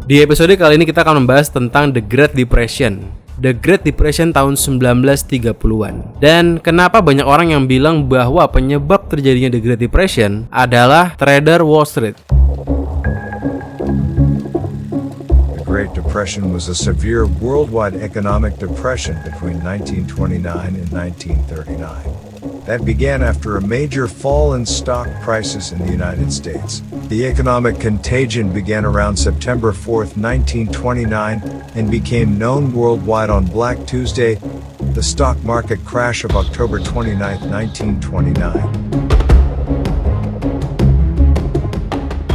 Di episode kali ini kita akan membahas tentang The Great Depression. The Great Depression tahun 1930-an. Dan kenapa banyak orang yang bilang bahwa penyebab terjadinya The Great Depression adalah trader Wall Street. The Great Depression was a severe worldwide economic depression between 1929 and 1939. That began after a major fall in stock prices in the United States. The economic contagion began around September 4, 1929, and became known worldwide on Black Tuesday, the stock market crash of October 29, 1929.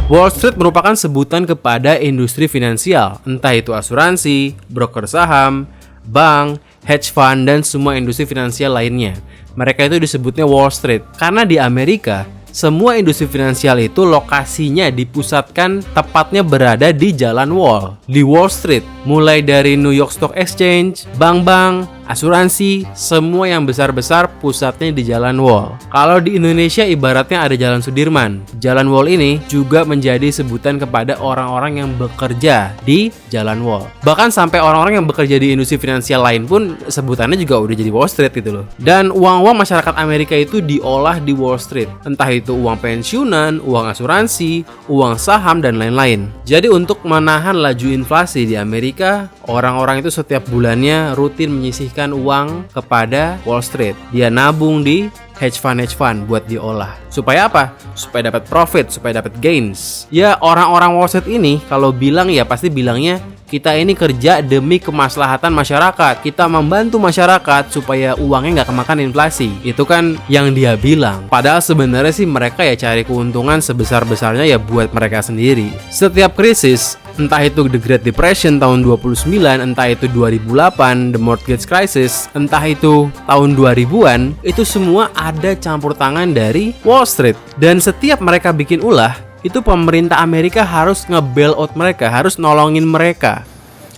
Wall Street merupakan sebutan kepada industri finansial, entah itu asuransi, broker saham, bank, hedge fund, dan semua industri finansial lainnya. Mereka itu disebutnya Wall Street. Karena di Amerika, semua industri finansial itu lokasinya dipusatkan tepatnya berada di Jalan Wall, di Wall Street. Mulai dari New York Stock Exchange, bank-bank, asuransi, semua yang besar-besar pusatnya di Jalan Wall. Kalau di Indonesia ibaratnya ada Jalan Sudirman. Jalan Wall ini juga menjadi sebutan kepada orang-orang yang bekerja di Jalan Wall. Bahkan sampai orang-orang yang bekerja di industri finansial lain pun sebutannya juga udah jadi Wall Street gitu loh. Dan uang-uang masyarakat Amerika itu diolah di Wall Street. Entah itu uang pensiunan, uang asuransi, uang saham, dan lain-lain. Jadi untuk menahan laju inflasi di Amerika, orang-orang itu setiap bulannya rutin menyisihkan uang kepada Wall Street. Dia nabung di hedge fund buat diolah. Supaya apa? Supaya dapat profit, supaya dapat gains. Ya orang-orang Wall Street ini kalau bilang ya pasti bilangnya kita ini kerja demi kemaslahatan masyarakat. Kita membantu masyarakat supaya uangnya nggak kemakan inflasi. Itu kan yang dia bilang. Padahal sebenarnya sih mereka ya cari keuntungan sebesar-besarnya ya buat mereka sendiri. Setiap krisis, entah itu The Great Depression tahun 29, entah itu 2008, The Mortgage Crisis, entah itu tahun 2000-an, itu semua ada campur tangan dari Wall Street. Dan setiap mereka bikin ulah, itu pemerintah Amerika harus nge-bail out mereka, harus nolongin mereka.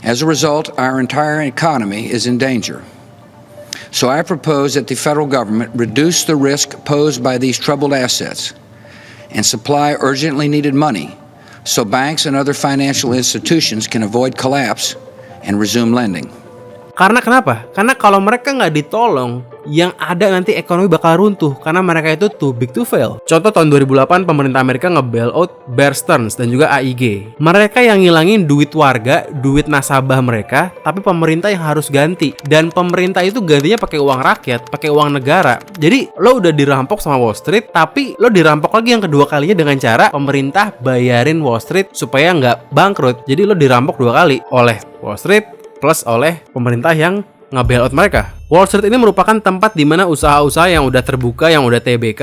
As a result, our entire economy is in danger. So I propose that the federal government reduce the risk posed by these troubled assets and supply urgently needed money so banks and other financial institutions can avoid collapse and resume lending. Karena kenapa? Karena kalau mereka nggak ditolong, yang ada nanti ekonomi bakal runtuh karena mereka itu too big to fail. Contoh tahun 2008 pemerintah Amerika nge-bail out Bear Stearns dan juga AIG. Mereka yang ngilangin duit warga, duit nasabah mereka, tapi pemerintah yang harus ganti. Dan pemerintah itu gantinya pakai uang rakyat, pakai uang negara. Jadi lo udah dirampok sama Wall Street, tapi lo dirampok lagi yang kedua kalinya dengan cara pemerintah bayarin Wall Street supaya nggak bangkrut. Jadi lo dirampok dua kali, oleh Wall Street plus oleh pemerintah yang nge-bail out mereka. Wall Street ini merupakan tempat di mana usaha-usaha yang udah terbuka, yang udah TBK,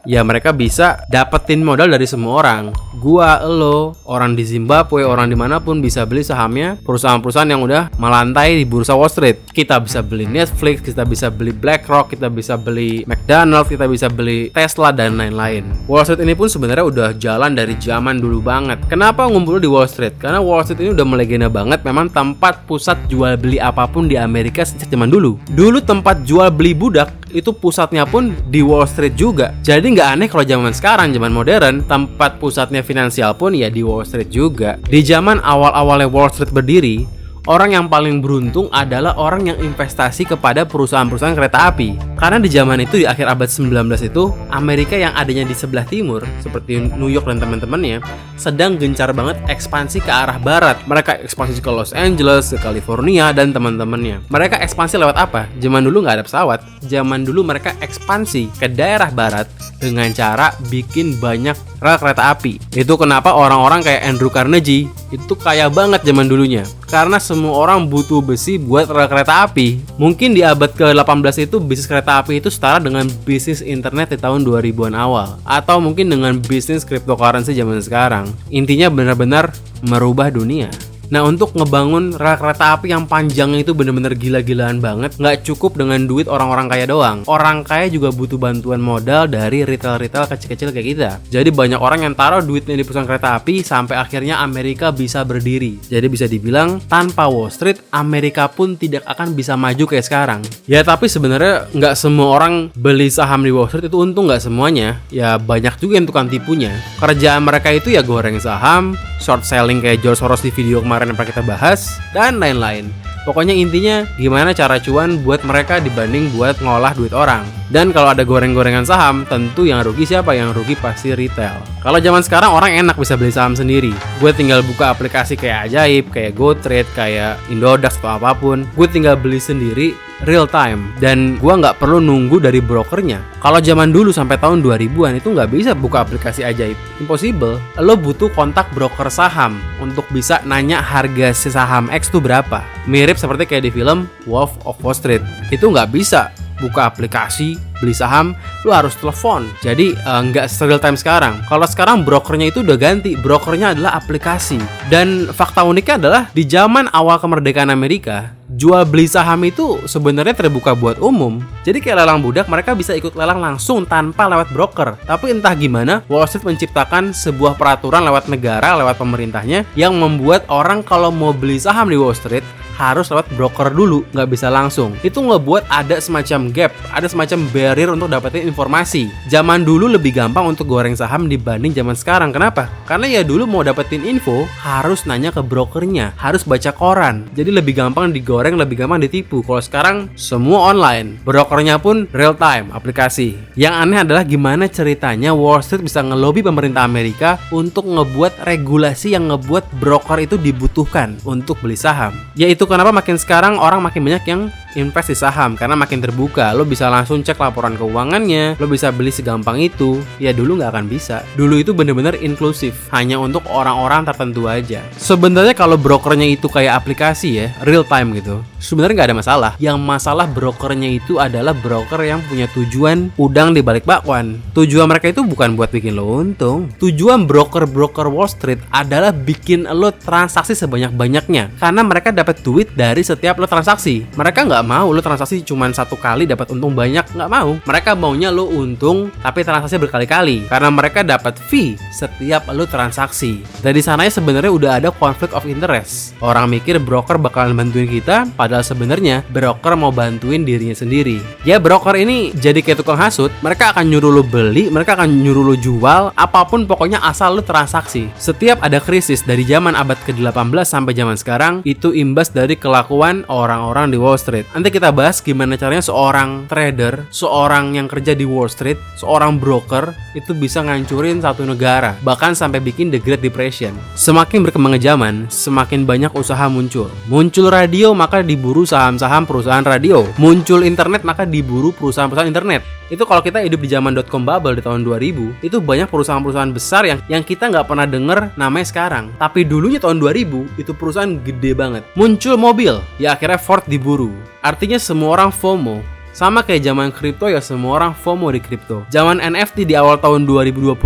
ya mereka bisa dapetin modal dari semua orang. Gua, lo, orang di Zimbabwe, orang dimanapun bisa beli sahamnya perusahaan-perusahaan yang udah melantai di bursa Wall Street. Kita bisa beli Netflix, kita bisa beli BlackRock, kita bisa beli McDonald's, kita bisa beli Tesla, dan lain-lain. Wall Street ini pun sebenarnya udah jalan dari zaman dulu banget. Kenapa ngumpul di Wall Street? Karena Wall Street ini udah melegenda banget, memang tempat pusat jual beli apapun di Amerika sejak zaman dulu. Dulu tempat jual beli budak itu pusatnya pun di Wall Street juga. Jadi nggak aneh kalau zaman sekarang, zaman modern, tempat pusatnya finansial pun ya di Wall Street juga. Di zaman awal-awalnya Wall Street berdiri, orang yang paling beruntung adalah orang yang investasi kepada perusahaan-perusahaan kereta api. Karena di zaman itu, di akhir abad 19 itu, Amerika yang adanya di sebelah timur, seperti New York dan teman-temannya, sedang gencar banget ekspansi ke arah barat. Mereka ekspansi ke Los Angeles, ke California, dan teman-temannya. Mereka ekspansi lewat apa? Zaman dulu nggak ada pesawat. Zaman dulu mereka ekspansi ke daerah barat dengan cara bikin banyak rel kereta api. Itu kenapa orang-orang kayak Andrew Carnegie itu kaya banget zaman dulunya. Karena semua orang butuh besi buat rel kereta api. Mungkin di abad ke-18 itu bisnis kereta api itu setara dengan bisnis internet di tahun 2000-an awal. Atau mungkin dengan bisnis cryptocurrency zaman sekarang. Intinya benar-benar merubah dunia. Nah, untuk ngebangun rel kereta api yang panjangnya itu bener-bener gila-gilaan banget, nggak cukup dengan duit orang-orang kaya doang. Orang kaya juga butuh bantuan modal dari retail-retail kecil-kecil kayak kita. Jadi banyak orang yang taruh duitnya di perusahaan kereta api sampai akhirnya Amerika bisa berdiri. Jadi bisa dibilang tanpa Wall Street, Amerika pun tidak akan bisa maju kayak sekarang. Ya tapi sebenarnya nggak semua orang beli saham di Wall Street itu untung, nggak semuanya. Ya banyak juga yang tukang tipunya. Kerjaan mereka itu ya goreng saham, short selling kayak George Soros di video kemarin kemarin yang pernah kita bahas, dan lain-lain. Pokoknya intinya gimana cara cuan buat mereka dibanding buat ngolah duit orang. Dan kalau ada goreng-gorengan saham, tentu yang rugi siapa? Yang rugi pasti retail. Kalau zaman sekarang orang enak bisa beli saham sendiri. Gue tinggal buka aplikasi kayak Ajaib, kayak GoTrade, kayak Indodax atau apapun. Gue tinggal beli sendiri real time. Dan gue nggak perlu nunggu dari brokernya. Kalau zaman dulu sampai tahun 2000-an itu nggak bisa buka aplikasi Ajaib. Impossible. Lo butuh kontak broker saham untuk bisa nanya harga si saham X itu berapa. Mirip seperti kayak di film Wolf of Wall Street. Itu nggak bisa buka aplikasi, beli saham, lu harus telepon. Jadi nggak real time sekarang. Kalau sekarang brokernya itu udah ganti, brokernya adalah aplikasi. Dan fakta uniknya adalah di zaman awal kemerdekaan Amerika, jual beli saham itu sebenarnya terbuka buat umum. Jadi kayak lelang budak, mereka bisa ikut lelang langsung tanpa lewat broker. Tapi entah gimana, Wall Street menciptakan sebuah peraturan lewat negara, lewat pemerintahnya, yang membuat orang kalau mau beli saham di Wall Street harus lewat broker dulu, nggak bisa langsung. Itu ngebuat ada semacam gap, ada semacam barrier untuk dapetin informasi. Zaman dulu lebih gampang untuk goreng saham dibanding zaman sekarang. Kenapa? Karena ya dulu mau dapetin info harus nanya ke brokernya, harus baca koran. Jadi lebih gampang digoreng, lebih gampang ditipu. Kalau sekarang semua online, brokernya pun real time, aplikasi. Yang aneh adalah gimana ceritanya Wall Street bisa ngelobi pemerintah Amerika untuk ngebuat regulasi yang ngebuat broker itu dibutuhkan untuk beli saham. Yaitu kenapa makin sekarang orang makin banyak yang invest di saham, karena makin terbuka. Lo bisa langsung cek laporan keuangannya, lo bisa beli segampang itu. Ya dulu nggak akan bisa. Dulu itu bener-bener inklusif, hanya untuk orang-orang tertentu aja. Sebenarnya kalau brokernya itu kayak aplikasi ya, real time gitu, sebenarnya nggak ada masalah. Yang masalah brokernya itu adalah broker yang punya tujuan udang di balik bakwan. Tujuan mereka itu bukan buat bikin lo untung. Tujuan broker-broker Wall Street adalah bikin lo transaksi sebanyak-banyaknya, karena mereka dapat duit dari setiap lo transaksi. Mereka nggak mau lo transaksi cuma satu kali dapat untung banyak, nggak mau. Mereka maunya lo untung tapi transaksi berkali-kali, karena mereka dapat fee setiap lo transaksi. Dari sananya sebenarnya udah ada conflict of interest. Orang mikir broker bakalan bantuin kita, padahal sebenarnya broker mau bantuin dirinya sendiri. Ya broker ini jadi kayak tukang hasut. Mereka akan nyuruh lo beli, mereka akan nyuruh lo jual, apapun pokoknya asal lo transaksi. Setiap ada krisis dari zaman abad ke-18 sampai zaman sekarang, itu imbas dari kelakuan orang-orang di Wall Street. Nanti kita bahas gimana caranya seorang trader, seorang yang kerja di Wall Street, seorang broker itu bisa ngancurin satu negara, bahkan sampai bikin the Great Depression. Semakin berkembangnya zaman, semakin banyak usaha muncul. Muncul radio, maka diburu saham-saham perusahaan radio. Muncul internet, maka diburu perusahaan-perusahaan internet. Itu kalau kita hidup di zaman .com bubble di tahun 2000, itu banyak perusahaan-perusahaan besar yang kita nggak pernah denger namanya sekarang. Tapi dulunya tahun 2000, itu perusahaan gede banget. Muncul mobil, ya akhirnya Ford diburu. Artinya semua orang FOMO. Sama kayak zaman kripto, ya semua orang FOMO di kripto. Zaman NFT di awal tahun 2022,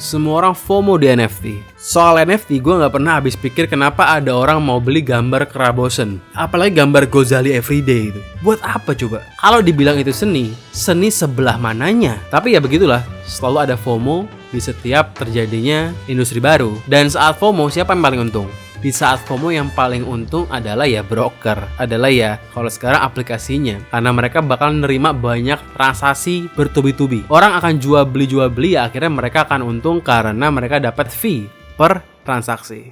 semua orang FOMO di NFT. Soal NFT, gue gak pernah habis pikir kenapa ada orang mau beli gambar kerabosen, apalagi gambar Gozali Everyday itu. Buat apa coba? Kalau dibilang itu seni, seni sebelah mananya? Tapi ya begitulah, selalu ada FOMO di setiap terjadinya industri baru. Dan saat FOMO, siapa yang paling untung? Di saat FOMO yang paling untung adalah ya broker, adalah ya kalau sekarang aplikasinya, karena mereka bakal nerima banyak transaksi bertubi-tubi. Orang akan jual beli ya akhirnya mereka akan untung karena mereka dapat fee per transaksi.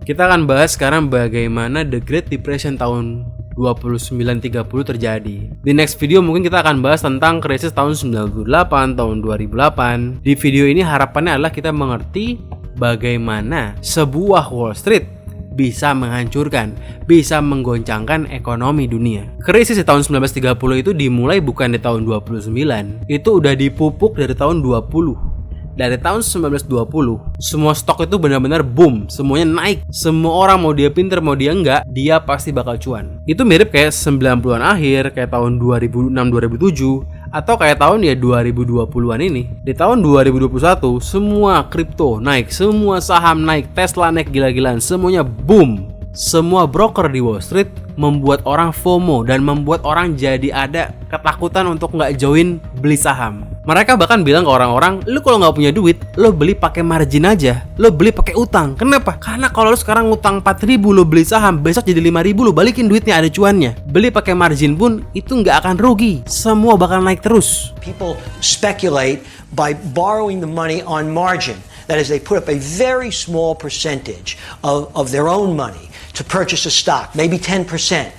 Kita akan bahas sekarang bagaimana The Great Depression tahun 29-30 terjadi. Di next video mungkin kita akan bahas tentang krisis tahun 98, tahun 2008. Di video ini harapannya adalah kita mengerti bagaimana sebuah Wall Street bisa menghancurkan, bisa menggoncangkan ekonomi dunia. Krisis di tahun 1930 itu dimulai bukan di tahun 29, itu udah dipupuk dari tahun 20. Dari tahun 1920, semua stok itu benar-benar boom, semuanya naik. Semua orang mau dia pinter, mau dia enggak, dia pasti bakal cuan. Itu mirip kayak 90-an akhir, kayak tahun 2006-2007, atau kayak tahun ya 2020-an ini. Di tahun 2021, semua kripto naik, semua saham naik, Tesla naik gila-gilaan, semuanya boom. Semua broker di Wall Street membuat orang FOMO dan membuat orang jadi ada ketakutan untuk nggak join beli saham. Mereka bahkan bilang ke orang-orang, lu kalau nggak punya duit, lo beli pakai margin aja, lo beli pakai utang. Kenapa? Karena kalau lo sekarang utang 4.000, lo beli saham, besok jadi 5.000, lo balikin duitnya, ada cuannya. Beli pakai margin pun itu nggak akan rugi, semua bakal naik terus. People speculate by borrowing the money on margin. That is, they put up a very small percentage of their own money to purchase a stock, maybe 10%,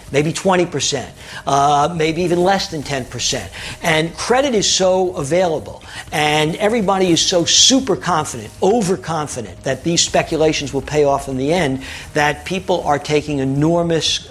maybe 20%, maybe even less than 10%. And credit is so available, and everybody is so super confident, overconfident that these speculations will pay off in the end, that people are taking enormous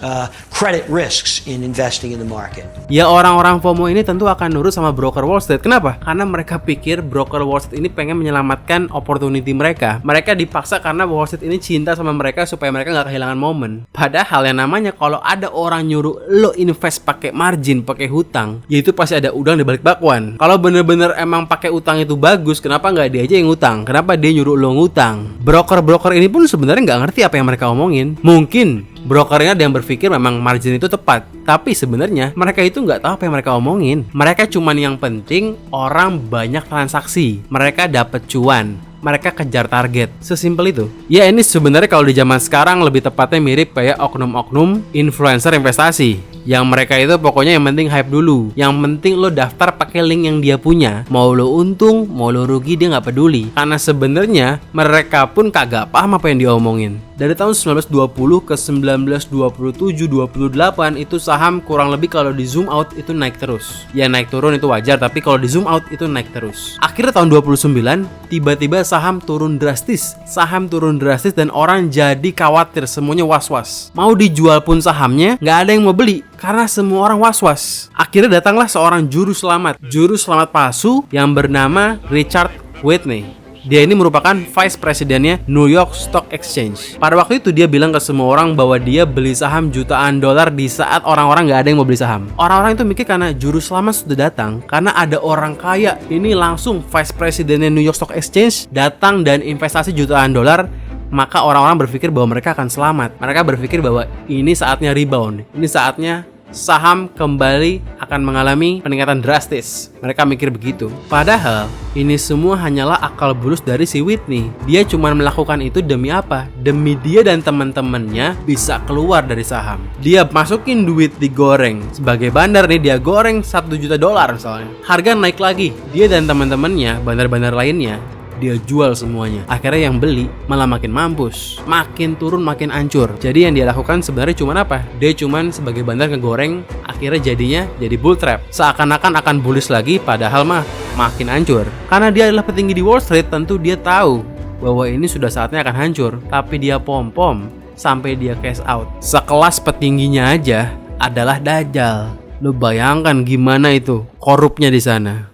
credit risks in investing in the market. Ya, orang-orang FOMO ini tentu akan nurut sama broker Wall Street. Kenapa? Karena mereka pikir broker Wall Street ini pengen menyelamatkan opportunity mereka. Mereka dipaksa karena Wall Street ini cinta sama mereka supaya mereka nggak kehilangan momen. Padahal yang namanya kalau ada orang nyuruh lo invest pakai margin, pakai hutang, ya itu pasti ada udang di balik bakwan. Kalau bener-bener emang pakai utang itu bagus, kenapa nggak dia aja yang ngutang? Kenapa dia nyuruh lo ngutang? Broker-broker ini pun sebenarnya nggak ngerti apa yang mereka omongin. Mungkin brokernya ada yang berpikir memang margin itu tepat, tapi sebenarnya mereka itu nggak tahu apa yang mereka omongin. Mereka cuman yang penting orang banyak transaksi, mereka dapat cuan, mereka kejar target. Sesimpel itu. Ya, ini sebenarnya kalau di zaman sekarang lebih tepatnya mirip kayak oknum-oknum influencer investasi. Yang mereka itu pokoknya yang penting hype dulu. Yang penting lo daftar pakai link yang dia punya. Mau lo untung, mau lo rugi, dia nggak peduli. Karena sebenarnya mereka pun kagak paham apa yang diomongin. Dari tahun 1920 ke 1927-28 itu saham kurang lebih kalau di zoom out itu naik terus. Ya naik turun itu wajar, tapi kalau di zoom out itu naik terus. Akhirnya tahun 29 tiba-tiba saham turun drastis. Saham turun drastis dan orang jadi khawatir, semuanya was-was. Mau dijual pun sahamnya nggak ada yang mau beli karena semua orang was-was. Akhirnya datanglah seorang juru selamat palsu yang bernama Richard Whitney. Dia ini merupakan vice presidennya New York Stock Exchange. Pada waktu itu dia bilang ke semua orang bahwa dia beli saham jutaan dolar di saat orang-orang nggak ada yang mau beli saham. Orang-orang itu mikir karena juru selamat sudah datang, karena ada orang kaya ini langsung vice presidennya New York Stock Exchange datang dan investasi jutaan dolar, maka orang-orang berpikir bahwa mereka akan selamat. Mereka berpikir bahwa ini saatnya rebound, ini saatnya saham kembali akan mengalami peningkatan drastis. Mereka mikir begitu. Padahal ini semua hanyalah akal bulus dari si Whitney. Dia cuma melakukan itu demi apa? Demi dia dan teman-temannya bisa keluar dari saham. Dia masukin duit digoreng. Sebagai bandar nih, dia goreng $1 juta misalnya. Harga naik lagi. Dia dan teman-temannya, bandar-bandar lainnya, dia jual semuanya. Akhirnya yang beli malah makin mampus, makin turun makin hancur. Jadi yang dia lakukan sebenarnya cuma apa? Dia cuma sebagai bandar ngegoreng, akhirnya jadinya jadi bull trap. Seakan-akan akan bullish lagi, padahal mah makin hancur. Karena dia adalah petinggi di Wall Street, tentu dia tahu bahwa ini sudah saatnya akan hancur. Tapi dia pom-pom sampai dia cash out. Sekelas petingginya aja adalah Dajjal. Lu bayangkan gimana itu korupnya di sana.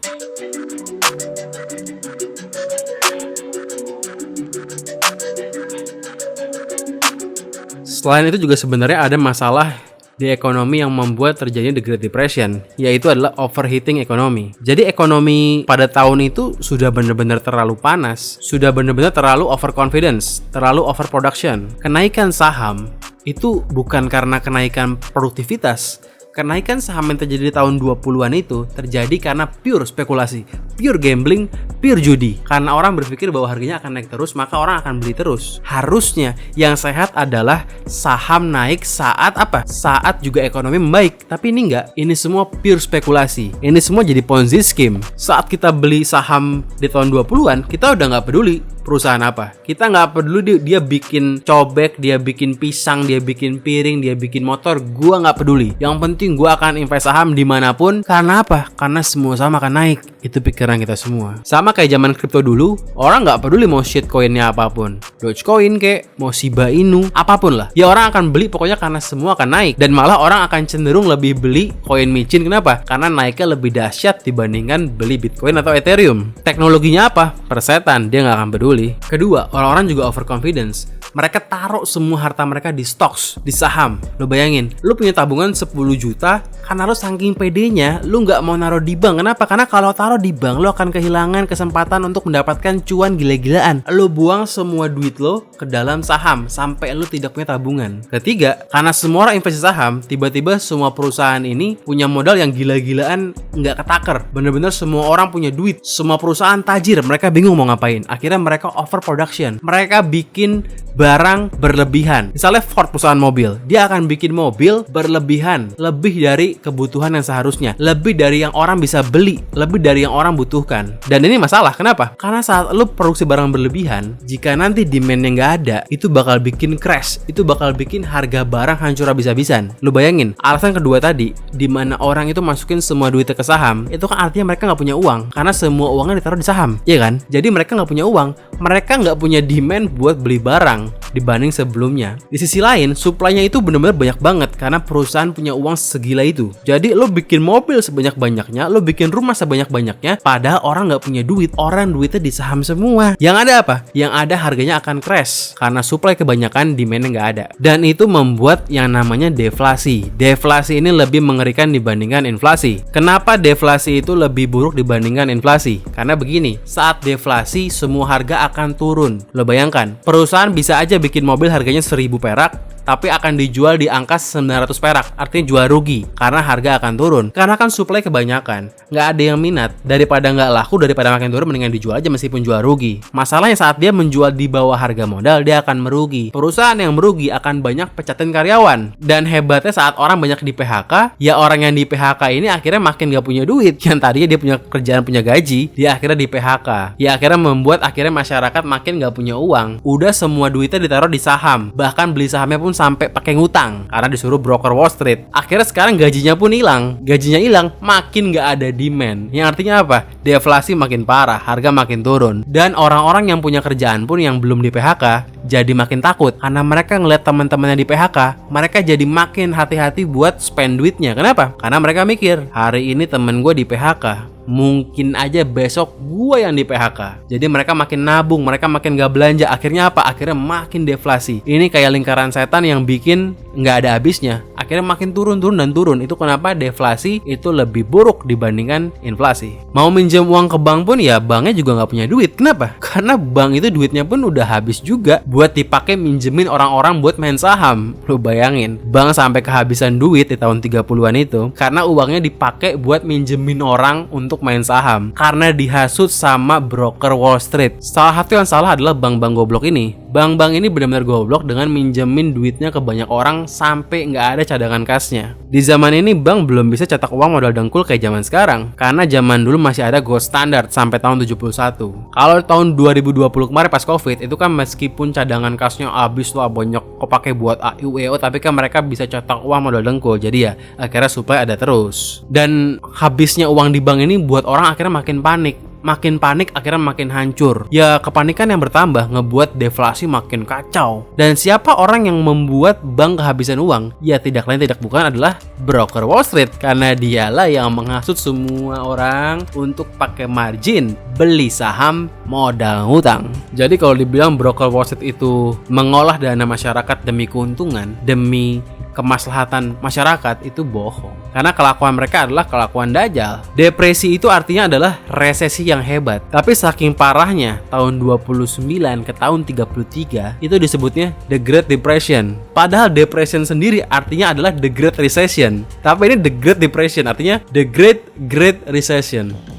Selain itu juga sebenarnya ada masalah di ekonomi yang membuat terjadinya the Great Depression, yaitu adalah overheating ekonomi. Jadi ekonomi pada tahun itu sudah benar-benar terlalu panas, sudah benar-benar terlalu overconfidence, terlalu overproduction. Kenaikan saham itu bukan karena kenaikan produktivitas. Kenaikan saham yang terjadi di tahun 20-an itu terjadi karena pure spekulasi, pure gambling, pure judi. Karena orang berpikir bahwa harganya akan naik terus, maka orang akan beli terus. Harusnya yang sehat adalah saham naik saat apa? Saat juga ekonomi membaik. Tapi ini enggak. Ini semua pure spekulasi. Ini semua jadi Ponzi scheme. Saat kita beli saham di tahun 20-an, kita udah nggak peduli perusahaan apa. Kita nggak peduli dia bikin cobek, dia bikin pisang, dia bikin piring, dia bikin motor. Gua nggak peduli. Yang penting gua akan invest saham dimanapun. Karena apa? Karena semua saham akan naik. Itu pikiran kita semua. Sama kayak zaman kripto dulu, orang nggak peduli mau shitcoinnya apapun, Dogecoin kek, mau Shiba Inu, apapun lah. Ya orang akan beli pokoknya karena semua akan naik. Dan malah orang akan cenderung lebih beli koin micin. Kenapa? Karena naiknya lebih dahsyat dibandingkan beli Bitcoin atau Ethereum. Teknologinya apa? Persetan, dia nggak akan peduli. Kedua, orang-orang juga overconfidence. Mereka taruh semua harta mereka di stocks, di saham. Lo bayangin, lo punya tabungan 10 juta, karena lo saking pedenya, lo nggak mau naruh di bank. Kenapa? Karena kalau taruh di bank, lo akan kehilangan kesempatan untuk mendapatkan cuan gila-gilaan. Lo buang semua duit lo ke dalam saham, sampai lo tidak punya tabungan. Ketiga, karena semua orang investasi saham, tiba-tiba semua perusahaan ini punya modal yang gila-gilaan, nggak ketaker. Bener-bener semua orang punya duit. Semua perusahaan tajir, mereka bingung mau ngapain. Akhirnya mereka overproduction. Mereka bikin barang berlebihan. Misalnya Ford, perusahaan mobil, dia akan bikin mobil berlebihan, lebih dari kebutuhan yang seharusnya, lebih dari yang orang bisa beli, lebih dari yang orang butuhkan. Dan ini masalah, kenapa? Karena saat lu produksi barang berlebihan, jika nanti demand-nya nggak ada, itu bakal bikin crash, itu bakal bikin harga barang hancur habis-habisan. Lu bayangin, alasan kedua tadi, di mana orang itu masukin semua duitnya ke saham, itu kan artinya mereka nggak punya uang, karena semua uangnya ditaruh di saham, iya kan? Jadi mereka nggak punya uang, mereka nggak punya demand buat beli barang dibanding sebelumnya. Di sisi lain, supply-nya itu benar-benar banyak banget karena perusahaan punya uang segila itu. Jadi lo bikin mobil sebanyak-banyaknya, lo bikin rumah sebanyak-banyaknya, padahal orang nggak punya duit, orang duitnya di saham semua. Yang ada apa? Yang ada harganya akan crash karena supply kebanyakan, demand-nya nggak ada. Dan itu membuat yang namanya deflasi. Deflasi ini lebih mengerikan dibandingkan inflasi. Kenapa deflasi itu lebih buruk dibandingkan inflasi? Karena begini, saat deflasi semua harga akan turun. Lo bayangkan, perusahaan bisa aja bikin mobil harganya 1000 perak, tapi akan dijual di angka 900 perak, artinya jual rugi, karena harga akan turun. Karena kan supply kebanyakan, nggak ada yang minat. Daripada nggak laku, daripada makin turun, mendingan dijual aja meskipun jual rugi. Masalahnya saat dia menjual di bawah harga modal, dia akan merugi. Perusahaan yang merugi akan banyak pecatin karyawan. Dan hebatnya saat orang banyak di PHK, ya orang yang di PHK ini akhirnya makin nggak punya duit. Yang tadinya dia punya kerjaan, punya gaji, dia akhirnya di PHK. Ya akhirnya membuat akhirnya masyarakat makin nggak punya uang. Udah semua duitnya ditaruh di saham, bahkan beli sahamnya pun sampai pakai ngutang karena disuruh broker Wall Street. Akhirnya sekarang gajinya pun hilang. Gajinya hilang, makin nggak ada demand. Yang artinya apa? Deflasi makin parah, harga makin turun. Dan orang-orang yang punya kerjaan pun yang belum di PHK jadi makin takut karena mereka ngeliat teman-temannya di PHK. Mereka jadi makin hati-hati buat spend duitnya. Kenapa? Karena mereka mikir, hari ini temen gue di PHK, mungkin aja besok gue yang di PHK. Jadi mereka makin nabung, mereka makin gak belanja. Akhirnya apa? Akhirnya makin deflasi. Ini kayak lingkaran setan yang bikin gak ada habisnya. Akhirnya makin turun dan turun. Itu kenapa deflasi itu lebih buruk dibandingkan inflasi. Mau minjem uang ke bank pun ya banknya juga gak punya duit. Kenapa? Karena bank itu duitnya pun udah habis juga buat dipakai minjemin orang-orang buat main saham. Lu bayangin, bank sampai kehabisan duit di tahun 30-an itu karena uangnya dipakai buat minjemin orang untuk main saham karena dihasut sama broker Wall Street. Salah satu yang salah adalah bank-bank goblok ini. Bank-bank ini benar-benar goblok dengan minjemin duitnya ke banyak orang sampai nggak ada cadangan kasnya. Di zaman ini bank belum bisa cetak uang modal dengkul kayak zaman sekarang karena zaman dulu masih ada gold standard sampai tahun 71. Kalau tahun 2020 kemarin pas Covid itu kan meskipun cadangan kasnya habis lah, banyak kepake buat AIUEO, tapi kan mereka bisa cetak uang modal dengkul. Jadi ya akhirnya supply ada terus. Dan habisnya uang di bank ini buat orang akhirnya makin panik. Makin panik akhirnya makin hancur. Ya kepanikan yang bertambah ngebuat deflasi makin kacau. Dan siapa orang yang membuat bank kehabisan uang? Ya tidak lain tidak bukan adalah broker Wall Street. Karena dialah yang menghasut semua orang untuk pakai margin beli saham modal hutang. Jadi kalau dibilang broker Wall Street itu mengolah dana masyarakat demi keuntungan, demi kemaslahatan masyarakat, itu bohong. Karena kelakuan mereka adalah kelakuan dajal. Depresi itu artinya adalah resesi yang hebat. Tapi saking parahnya tahun 29 ke tahun 33 itu disebutnya The Great Depression. Padahal depression sendiri artinya adalah The Great Recession. Tapi ini The Great Depression artinya The Great Recession.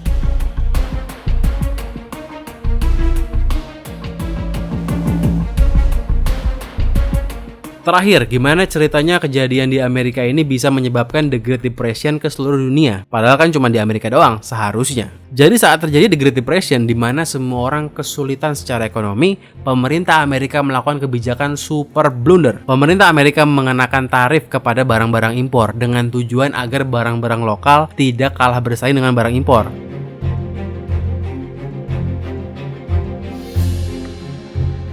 Terakhir, gimana ceritanya kejadian di Amerika ini bisa menyebabkan The Great Depression ke seluruh dunia? Padahal kan cuma di Amerika doang, seharusnya. Jadi saat terjadi The Great Depression, di mana semua orang kesulitan secara ekonomi, pemerintah Amerika melakukan kebijakan super blunder. Pemerintah Amerika mengenakan tarif kepada barang-barang impor dengan tujuan agar barang-barang lokal tidak kalah bersaing dengan barang impor.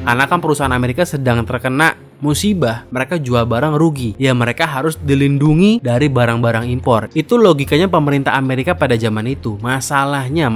Karena kan perusahaan Amerika sedang terkena musibah, mereka jual barang rugi. Ya mereka harus dilindungi dari barang-barang impor. Itu logikanya pemerintah Amerika pada zaman itu. Masalahnya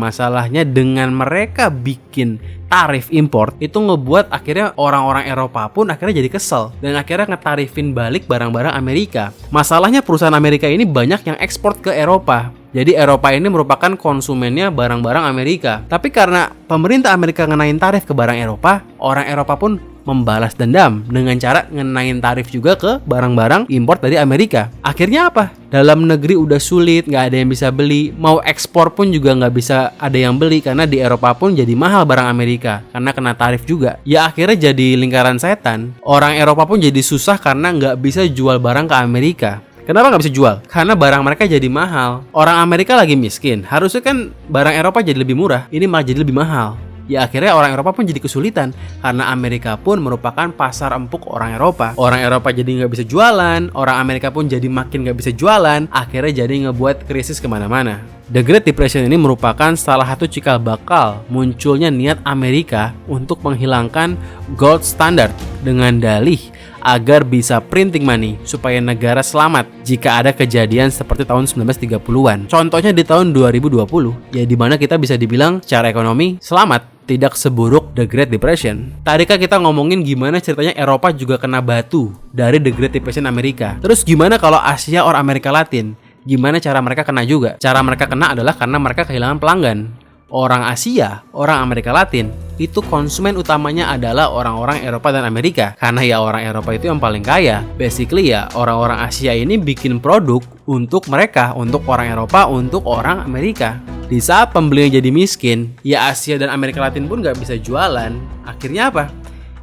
dengan mereka bikin tarif impor itu ngebuat akhirnya orang-orang Eropa pun akhirnya jadi kesel dan akhirnya ngetarifin balik barang-barang Amerika. Masalahnya perusahaan Amerika ini banyak yang ekspor ke Eropa. Jadi Eropa ini merupakan konsumennya barang-barang Amerika. Tapi karena pemerintah Amerika ngenain tarif ke barang Eropa, orang Eropa pun membalas dendam dengan cara ngenain tarif juga ke barang-barang impor dari Amerika. Akhirnya apa? Dalam negeri udah sulit, nggak ada yang bisa beli. Mau ekspor pun juga nggak bisa ada yang beli karena di Eropa pun jadi mahal barang Amerika karena kena tarif juga. Ya akhirnya jadi lingkaran setan. Orang Eropa pun jadi susah karena nggak bisa jual barang ke Amerika. Kenapa nggak bisa jual? Karena barang mereka jadi mahal. Orang Amerika lagi miskin. Harusnya kan barang Eropa jadi lebih murah. Ini malah jadi lebih mahal. Ya akhirnya orang Eropa pun jadi kesulitan. Karena Amerika pun merupakan pasar empuk orang Eropa. Orang Eropa jadi nggak bisa jualan. Orang Amerika pun jadi makin nggak bisa jualan. Akhirnya jadi ngebuat krisis kemana-mana. The Great Depression ini merupakan salah satu cikal bakal munculnya niat Amerika untuk menghilangkan gold standard dengan dalih agar bisa printing money supaya negara selamat jika ada kejadian seperti tahun 1930-an. Contohnya di tahun 2020, ya di mana kita bisa dibilang secara ekonomi selamat, tidak seburuk The Great Depression. Tadikah kita ngomongin gimana ceritanya Eropa juga kena batu dari The Great Depression Amerika. Terus gimana kalau Asia or Amerika Latin? Gimana cara mereka kena juga? Cara mereka kena adalah karena mereka kehilangan pelanggan. Orang Asia, orang Amerika Latin, itu konsumen utamanya adalah orang-orang Eropa dan Amerika. Karena ya orang Eropa itu yang paling kaya. Basically ya orang-orang Asia ini bikin produk untuk mereka, untuk orang Eropa, untuk orang Amerika. Di saat pembelinya jadi miskin, ya Asia dan Amerika Latin pun gak bisa jualan. Akhirnya apa?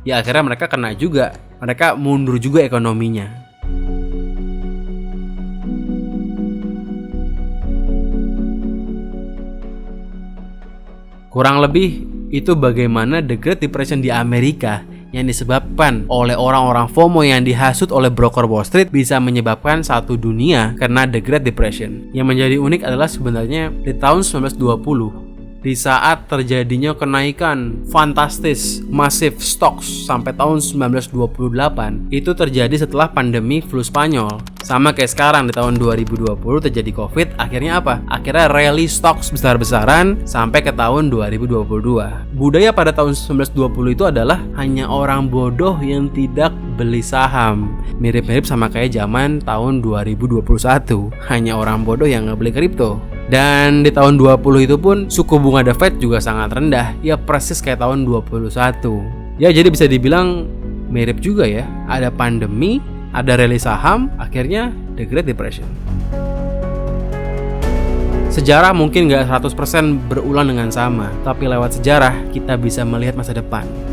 Ya akhirnya mereka kena juga. Mereka mundur juga ekonominya. Kurang lebih itu bagaimana The Great Depression di Amerika yang disebabkan oleh orang-orang FOMO yang dihasut oleh broker Wall Street bisa menyebabkan satu dunia kena The Great Depression. Yang menjadi unik adalah sebenarnya di tahun 1920 di saat terjadinya kenaikan fantastis masif stocks sampai tahun 1928 itu terjadi setelah pandemi flu Spanyol. Sama kayak sekarang di tahun 2020 terjadi Covid, akhirnya apa? Akhirnya rally stocks besar-besaran sampai ke tahun 2022. Budaya pada tahun 1920 itu adalah hanya orang bodoh yang tidak beli saham. Mirip-mirip sama kayak zaman tahun 2021. Hanya orang bodoh yang nggak beli kripto. Dan di tahun 20 itu pun suku bunga The Fed juga sangat rendah. Ya persis kayak tahun 21. Ya jadi bisa dibilang mirip juga ya. Ada pandemi, ada rally saham, akhirnya The Great Depression. Sejarah mungkin gak 100% berulang dengan sama, tapi lewat sejarah kita bisa melihat masa depan.